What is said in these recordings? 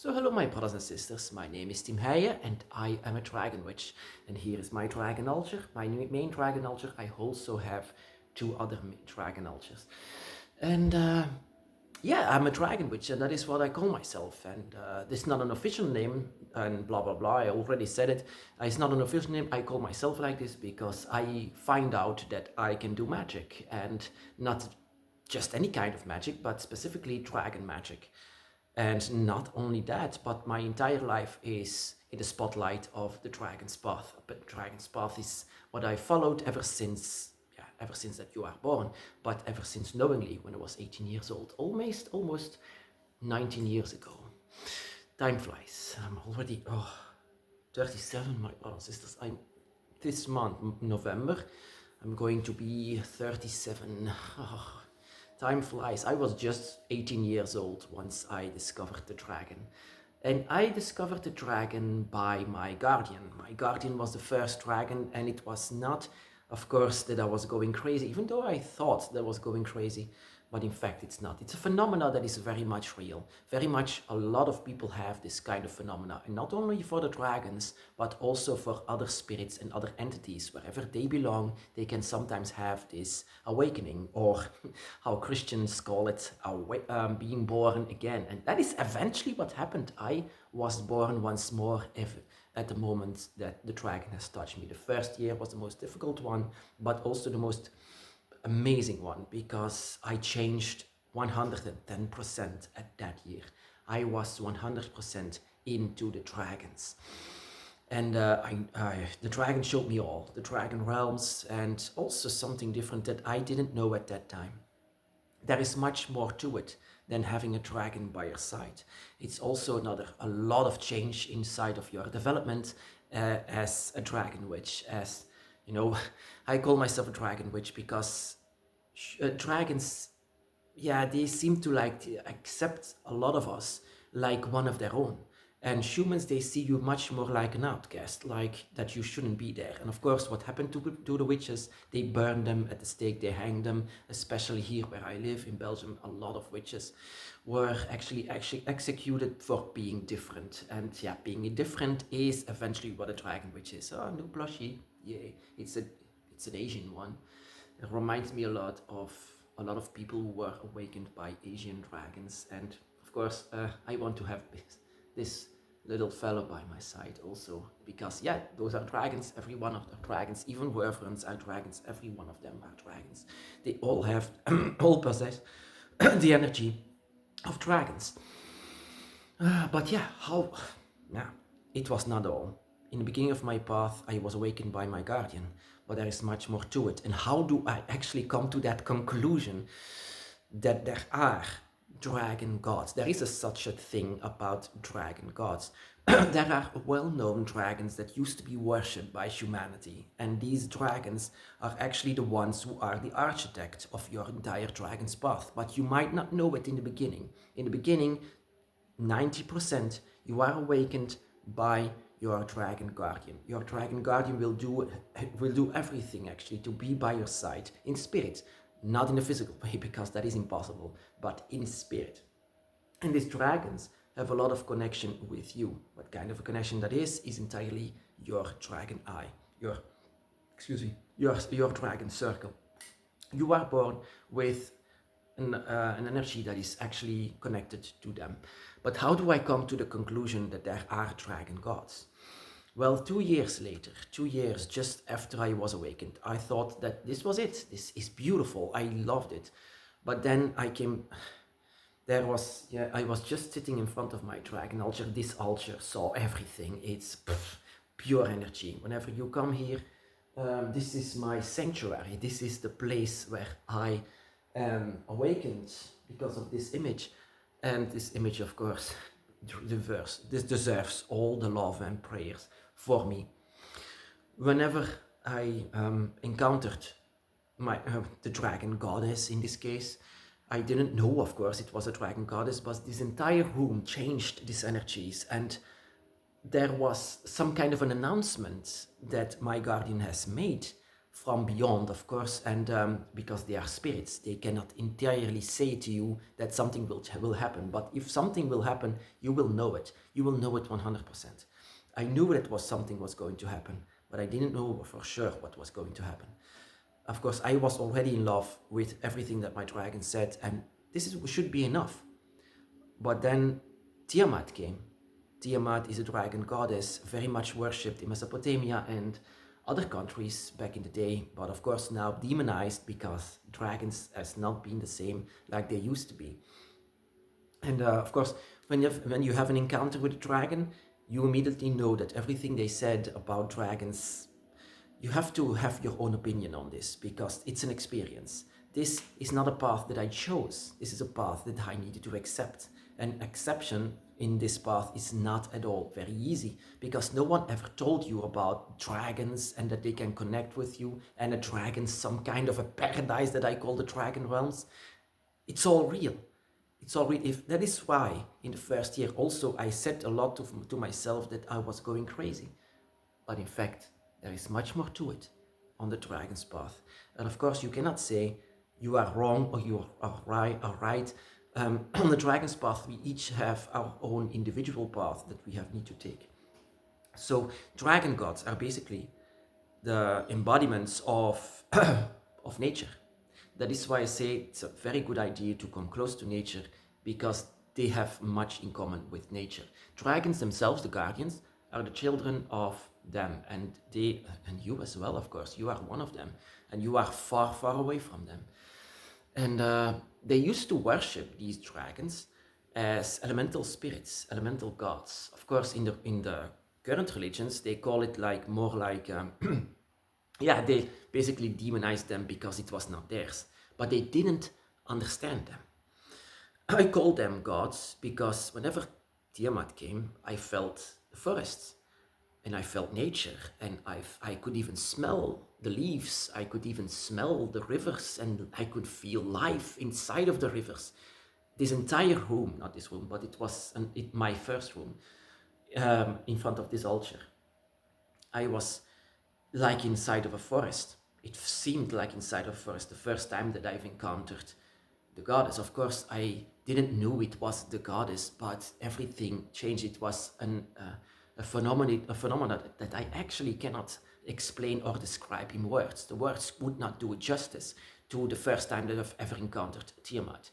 So hello my brothers and sisters, my name is Tim Heijen and I am a dragon witch. And here is my dragon altar, my main dragon altar. I also have two other dragon altars. And yeah, I'm a dragon witch and that is what I call myself. And this is not an official name and blah blah blah, I already said it. It's not an official name, I call myself like this because I find out that I can do magic. And not just any kind of magic, but specifically dragon magic. And not only that, but my entire life is in the spotlight of the Dragon's Path. But Dragon's Path is what I followed ever since that you are born, but ever since knowingly when I was 18 years old, almost 19 years ago. Time flies. I'm already 37, my brothers and sisters. This month, November, I'm going to be 37. Time flies. I was just 18 years old once I discovered the dragon. And I discovered the dragon by my guardian. My guardian was the first dragon, and it was not, of course, that I was going crazy, even though I thought that I was going crazy. But in fact, it's not. It's a phenomena that is very much real. Very much a lot of people have this kind of phenomena. And not only for the dragons, but also for other spirits and other entities. Wherever they belong, they can sometimes have this awakening, or how Christians call it, being born again. And that is eventually what happened. I was born once more at the moment that the dragon has touched me. The first year was the most difficult one, but also the most amazing one, because I changed 110% at that year. I was 100% into the dragons. And the dragon showed me all, the dragon realms, and also something different that I didn't know at that time. There is much more to it than having a dragon by your side. It's also a lot of change inside of your development as a dragon witch. As you know, I call myself a dragon witch because dragons, they seem to accept a lot of us like one of their own. And humans, they see you much more like an outcast, like that you shouldn't be there. And of course, what happened to the witches? They burn them at the stake, they hang them. Especially here where I live in Belgium, a lot of witches were actually executed for being different. And yeah, being different is eventually what a dragon witch is. Oh, no plushie, yay! It's an Asian one. It reminds me a lot of people who were awakened by Asian dragons. And of course, I want to have this little fellow by my side also, because those are dragons. Every one of the dragons, even wyverns are dragons. Every one of them are dragons. They all have all possess the energy of dragons. But it was not all. In the beginning of my path, I was awakened by my guardian, but there is much more to it. And how do I actually come to that conclusion that there are dragon gods? There is such a thing about dragon gods. There are well-known dragons that used to be worshipped by humanity, and these dragons are actually the ones who are the architect of your entire dragon's path. But you might not know it in the beginning. In the beginning, 90% you are awakened by your dragon guardian. Your dragon guardian will do everything actually to be by your side in spirit, not in a physical way, because that is impossible, but in spirit. And these dragons have a lot of connection with you. What kind of a connection that is entirely your dragon eye, your dragon circle. You are born with an energy that is actually connected to them. But how do I come to the conclusion that there are dragon gods? Well, 2 years later, 2 years just after I was awakened, I thought that this was it. This is beautiful. I loved it. But then I was just sitting in front of my dragon altar. This altar saw everything. It's pure energy. Whenever you come here, this is my sanctuary. This is the place where I am awakened because of this image. And this image, of course, deserves all the love and prayers for me. Whenever I encountered the dragon goddess in this case, I didn't know, of course, it was a dragon goddess, but this entire room changed these energies, and there was some kind of an announcement that my guardian has made from beyond, of course, and because they are spirits, they cannot entirely say to you that something will happen. But if something will happen, you will know it. You will know it 100%. I knew that something was going to happen, but I didn't know for sure what was going to happen. Of course, I was already in love with everything that my dragon said, and should be enough. But then Tiamat came. Tiamat is a dragon goddess, very much worshipped in Mesopotamia and other countries back in the day, but of course now demonized because dragons has not been the same like they used to be. And of course, when you have an encounter with a dragon, you immediately know that everything they said about dragons, you have to have your own opinion on this because it's an experience. This is not a path that I chose. This is a path that I needed to accept. And acceptance in this path is not at all very easy because no one ever told you about dragons and that they can connect with you, and a dragon, some kind of a paradise that I call the dragon realms. It's all real. It's all real. That is why in the first year also I said a lot to myself that I was going crazy. But in fact, there is much more to it on the dragon's path. And of course, you cannot say you are wrong or you are right. On the dragon's path, we each have our own individual path that we need to take. So dragon gods are basically the embodiments of, of nature. That is why I say it's a very good idea to come close to nature because they have much in common with nature. Dragons themselves, the guardians, are the children of them, and you as well, of course. You are one of them, and you are far, far away from them. And they used to worship these dragons as elemental spirits, elemental gods. Of course, in the current religions, they call it more like yeah, they basically demonized them because it was not theirs, but they didn't understand them. I call them gods because whenever Tiamat came, I felt the forests and I felt nature, and I could even smell the leaves, I could even smell the rivers, and I could feel life inside of the rivers. This entire room, not this room, but it was my first room, in front of this altar. I was like inside of a forest. It seemed like inside of a forest the first time that I've encountered the goddess. Of course, I didn't know it was the goddess, but everything changed. It was a phenomenon that I actually cannot explain or describe in words. The words would not do it justice to the first time that I've ever encountered Tiamat.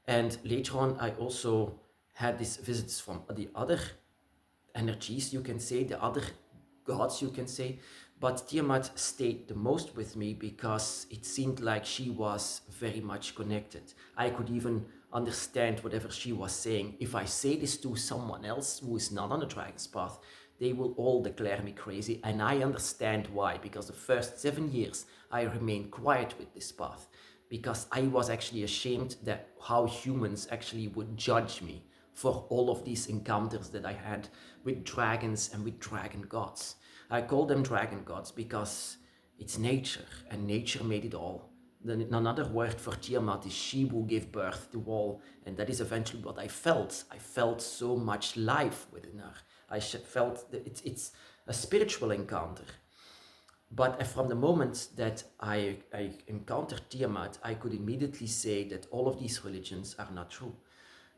And later on, I also had these visits from the other energies, you can say, the other gods, you can say. But Tiamat stayed the most with me because it seemed like she was very much connected. I could even understand whatever she was saying. If I say this to someone else who is not on the dragon's path, they will all declare me crazy, and I understand why, because the first 7 years I remained quiet with this path, because I was actually ashamed that how humans actually would judge me for all of these encounters that I had with dragons and with dragon gods. I call them dragon gods because it's nature, and nature made it all. Then another word for Tiamat is she who gave birth to all, and that is eventually what I felt. I felt so much life within her. I felt that it's a spiritual encounter. But from the moment that I encountered Tiamat, I could immediately say that all of these religions are not true.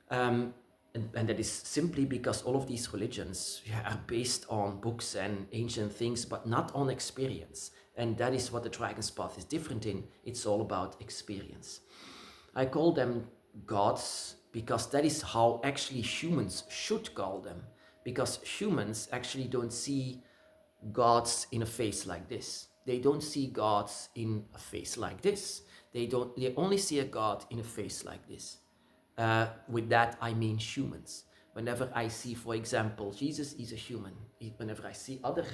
And that is simply because all of these religions are based on books and ancient things, but not on experience. And that is what the Dragon's Path is different in. It's all about experience. I call them gods because that is how actually humans should call them. Because humans actually don't see gods in a face like this. They don't see gods in a face like this. They only see a god in a face like this. With that, I mean humans. Whenever I see, for example, Jesus is a human. Whenever I see other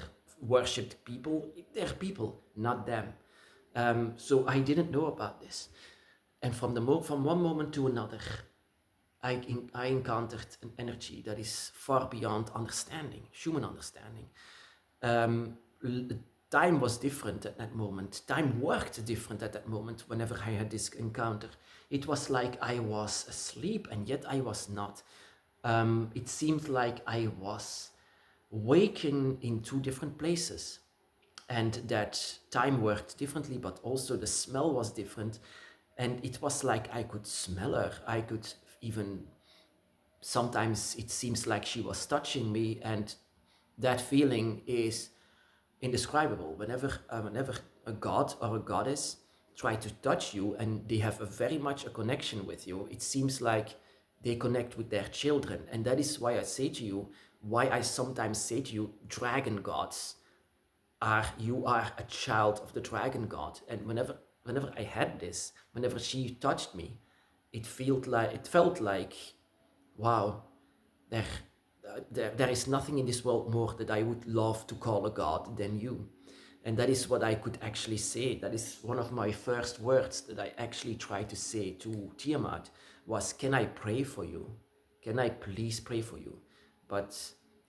worshipped people, they're people, not them. So I didn't know about this. And from one moment to another, I encountered an energy that is far beyond understanding, human understanding. Time was different at that moment. Time worked different at that moment whenever I had this encounter. It was like I was asleep and yet I was not. It seemed like I was waking in two different places. and that time worked differently, but also the smell was different. And it was like I could smell her. I could even, sometimes it seems like she was touching me, and that feeling is indescribable. Whenever a god or a goddess try to touch you and they have a very much a connection with you, it seems like they connect with their children. And that is why I say to you, why I sometimes say to you, dragon gods you are a child of the dragon god. And whenever I had this, whenever she touched me, it felt like wow, there, there is nothing in this world more that I would love to call a god than you. And that is what I could actually say. That is one of my first words that I actually tried to say to Tiamat was, can I pray for you? Can I please pray for you? But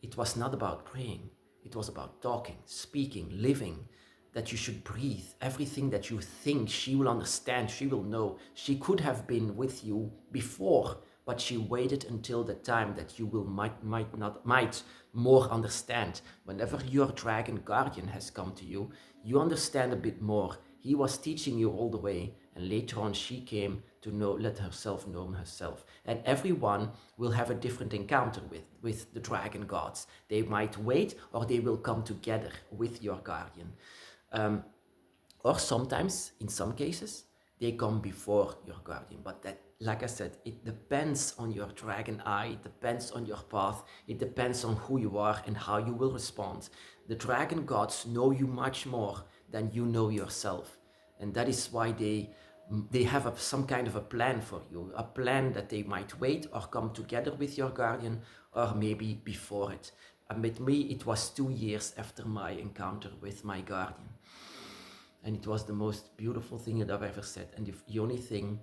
it was not about praying. It was about talking, speaking, living, that you should breathe. Everything that you think, she will understand, she will know. She could have been with you before, but she waited until the time that you will might more understand. Whenever your dragon guardian has come to you, you understand a bit more. He was teaching you all the way, and later on she came to know, let herself know herself. And everyone will have a different encounter with the dragon gods. They might wait, or they will come together with your guardian. Or sometimes, in some cases, they come before your guardian. But that, like I said, it depends on your dragon eye, it depends on your path, it depends on who you are and how you will respond. The dragon gods know you much more than you know yourself. And that is why they have some kind of a plan for you, a plan that they might wait or come together with your guardian, or maybe before it. And with me, it was 2 years after my encounter with my guardian. And it was the most beautiful thing that I've ever said. And the only thing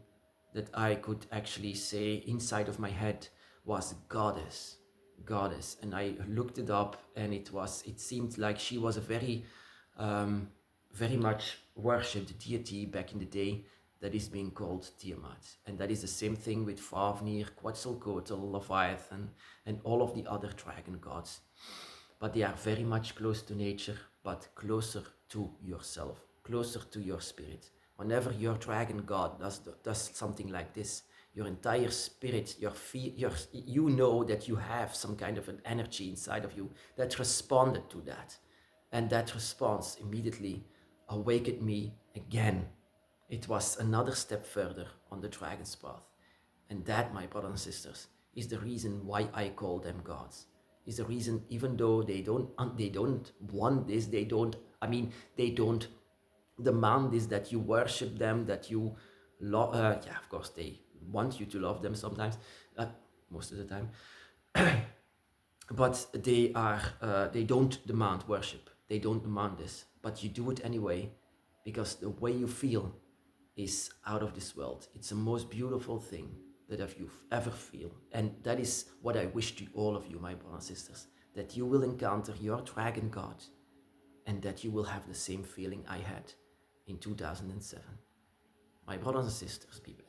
that I could actually say inside of my head was goddess, goddess. And I looked it up, and it seemed like she was a very much worshipped deity back in the day that is being called Tiamat. And that is the same thing with Fafnir, Quetzalcoatl, Leviathan, and all of the other dragon gods. But they are very much close to nature, but closer to yourself, closer to your spirit. Whenever your dragon god does something like this, your entire spirit, you know that you have some kind of an energy inside of you that responded to that. And that response immediately awakened me again. It was another step further on the dragon's path. And that, my brothers and sisters, is the reason why I call them gods. Is the reason, even though they don't want this, they don't demand this, that you worship them, that you love. Yeah, of course they want you to love them sometimes, most of the time. But they don't demand worship. They don't demand this, but you do it anyway, because the way you feel is out of this world. It's the most beautiful thing that you've ever feel. And that is what I wish to all of you, my brothers and sisters, that you will encounter your dragon god, and that you will have the same feeling I had in 2007. My brothers and sisters, people,